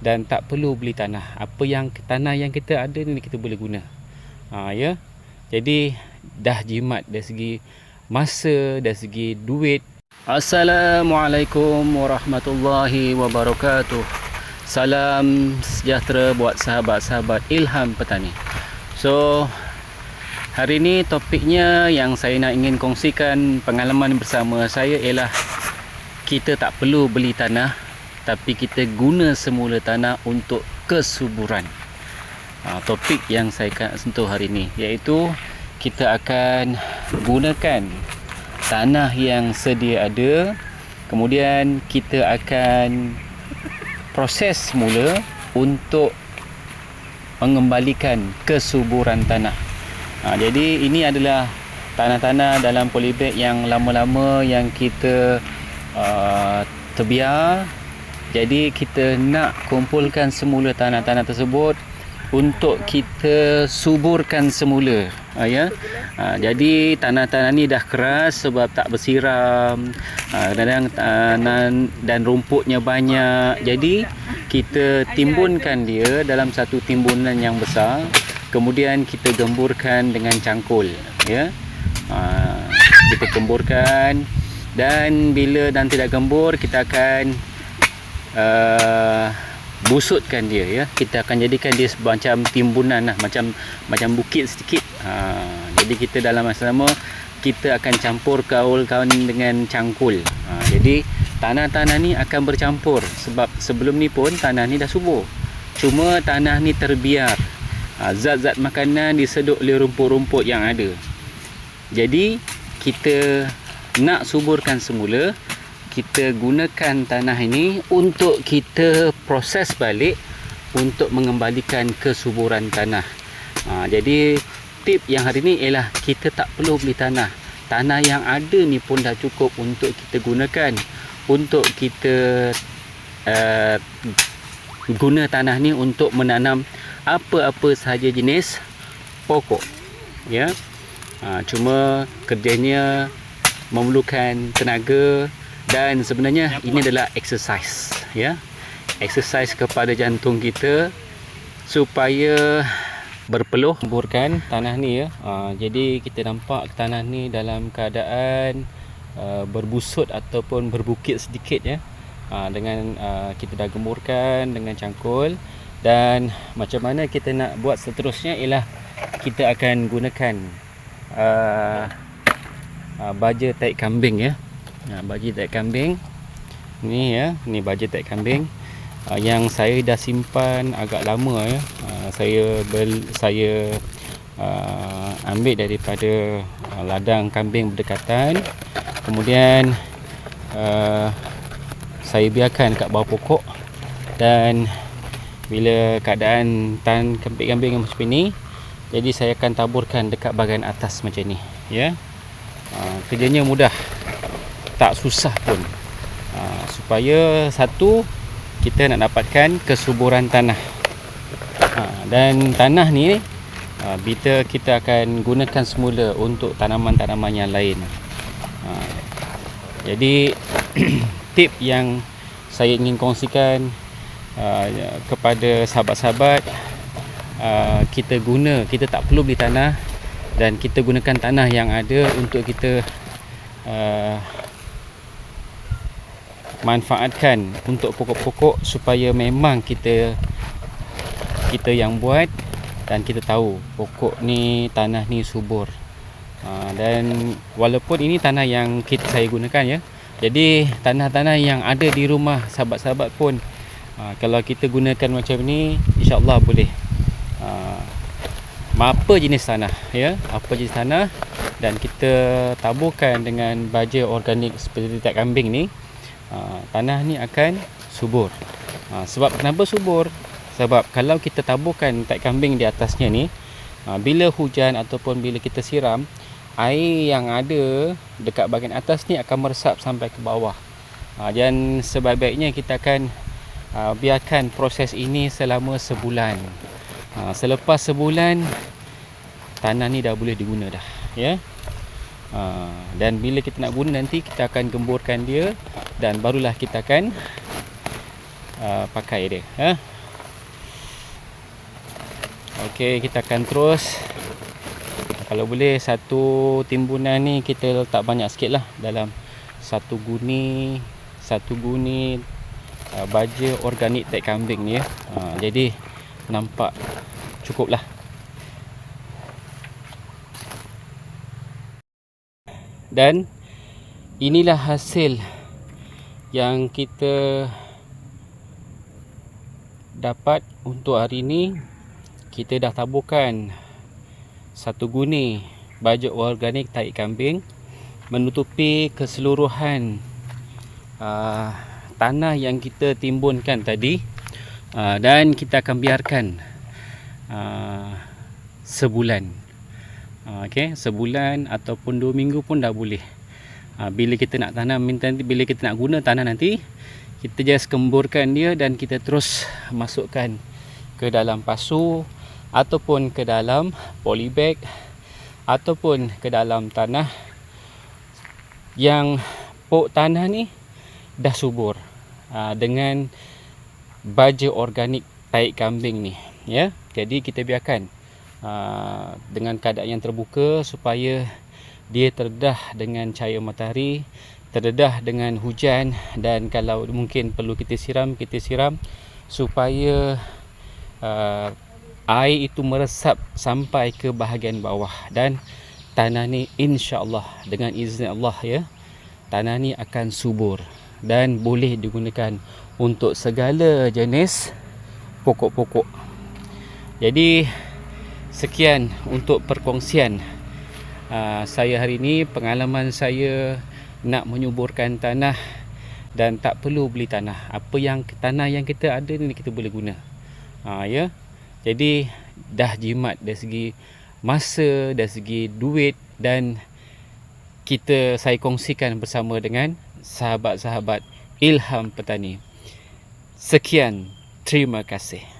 dan tak perlu beli tanah. Apa yang tanah yang kita ada ni kita boleh guna. Ya. Jadi dah jimat dari segi masa, dari segi duit. Assalamualaikum warahmatullahi wabarakatuh. Salam sejahtera buat sahabat-sahabat Ilham Petani. So, hari ini topiknya yang saya nak ingin kongsikan pengalaman bersama saya ialah kita tak perlu beli tanah, tapi kita guna semula tanah untuk kesuburan. Topik yang saya akan sentuh hari ini iaitu kita akan gunakan tanah yang sedia ada, kemudian kita akan proses semula untuk mengembalikan kesuburan tanah. Jadi ini adalah tanah-tanah dalam polybag yang lama-lama yang kita terbiar. Jadi kita nak kumpulkan semula tanah-tanah tersebut untuk kita suburkan semula. Jadi tanah-tanah ni dah keras sebab tak bersiram, dan rumputnya banyak. Jadi kita timbunkan dia dalam satu timbunan yang besar, kemudian kita gemburkan dengan cangkul. Kita gemburkan, dan bila nanti dah gembur, kita akan busutkan dia. Kita akan jadikan dia macam timbunan lah, macam bukit sedikit. Jadi kita dalam masa lama kita akan campur kawan dengan cangkul. Jadi tanah-tanah ni akan bercampur sebab sebelum ni pun tanah ni dah subur, cuma tanah ni terbiar. Zat-zat makanan disedut oleh rumput-rumput yang ada. Jadi kita nak suburkan semula, kita gunakan tanah ini untuk kita proses balik untuk mengembalikan kesuburan tanah. Jadi tip yang hari ini ialah kita tak perlu beli tanah. Tanah yang ada ni pun dah cukup untuk kita gunakan, untuk kita guna tanah ni untuk menanam apa-apa sahaja jenis pokok. Cuma kerjanya memerlukan tenaga, dan sebenarnya ini adalah exercise. Exercise kepada jantung kita supaya berpeluh. Gemburkan tanah ni. Jadi kita nampak tanah ni dalam keadaan berbusut ataupun berbukit sedikit. Dengan kita dah gemburkan dengan cangkul. Dan macam mana kita nak buat seterusnya ialah kita akan gunakan baja taik kambing. Baja taik kambing ni, ni baja taik kambing yang saya dah simpan agak lama. Saya ambil daripada ladang kambing berdekatan, kemudian saya biarkan kat bawah pokok, dan bila keadaan tan kambing-kambing macam ini, jadi saya akan taburkan dekat bahagian atas macam ni. Kerjanya mudah, tak susah pun. Supaya satu, kita nak dapatkan kesuburan tanah. Dan tanah ni kita akan gunakan semula untuk tanaman-tanaman yang lain. Jadi tip yang saya ingin kongsikan kepada sahabat-sahabat, kita tak perlu beli tanah, dan kita gunakan tanah yang ada untuk kita manfaatkan untuk pokok-pokok, supaya memang kita yang buat, dan kita tahu pokok ni, tanah ni subur. Dan walaupun ini tanah yang saya gunakan, jadi tanah-tanah yang ada di rumah sahabat-sahabat pun, kalau kita gunakan macam ni, insya-Allah boleh. Apa jenis tanah, apa jenis tanah, dan kita taburkan dengan baja organik seperti taik kambing ni, tanah ni akan subur. Sebab kenapa subur? Sebab kalau kita taburkan taik kambing di atasnya ni, bila hujan ataupun bila kita siram, air yang ada dekat bahagian atas ni akan meresap sampai ke bawah. Dan sebaik-baiknya kita akan biarkan proses ini selama sebulan. Selepas sebulan, tanah ni dah boleh diguna dah. Dan bila kita nak guna nanti, kita akan gemburkan dia, dan barulah kita akan pakai dia. Okey, kita akan terus. Kalau boleh satu timbunan ni kita letak banyak sikit lah, dalam satu guni baja organik tai kambing ni ya. Jadi nampak cukup lah. Dan inilah hasil yang kita dapat untuk hari ni. Kita dah taburkan satu guni baja organik tai kambing menutupi keseluruhan tanah yang kita timbunkan tadi, dan kita akan biarkan sebulan. Okey, sebulan ataupun 2 minggu pun dah boleh. Bila kita nak tanam nanti, bila kita nak guna tanah nanti, kita just kemburkan dia dan kita terus masukkan ke dalam pasu ataupun ke dalam polybag ataupun ke dalam tanah yang pokok tanah ni dah subur dengan baja organik tai kambing ni ya. Jadi kita biarkan dengan keadaan yang terbuka supaya dia terdedah dengan cahaya matahari, terdedah dengan hujan, dan kalau mungkin perlu kita siram supaya air itu meresap sampai ke bahagian bawah. Dan tanah ni insya-Allah dengan izin Allah ya, tanah ni akan subur dan boleh digunakan untuk segala jenis pokok-pokok. Jadi sekian untuk perkongsian saya hari ini, pengalaman saya nak menyuburkan tanah dan tak perlu beli tanah. Tanah yang kita ada ni kita boleh guna. Ya. Jadi dah jimat dari segi masa, dari segi duit, dan saya kongsikan bersama dengan sahabat-sahabat Ilham Petani. Sekian, terima kasih.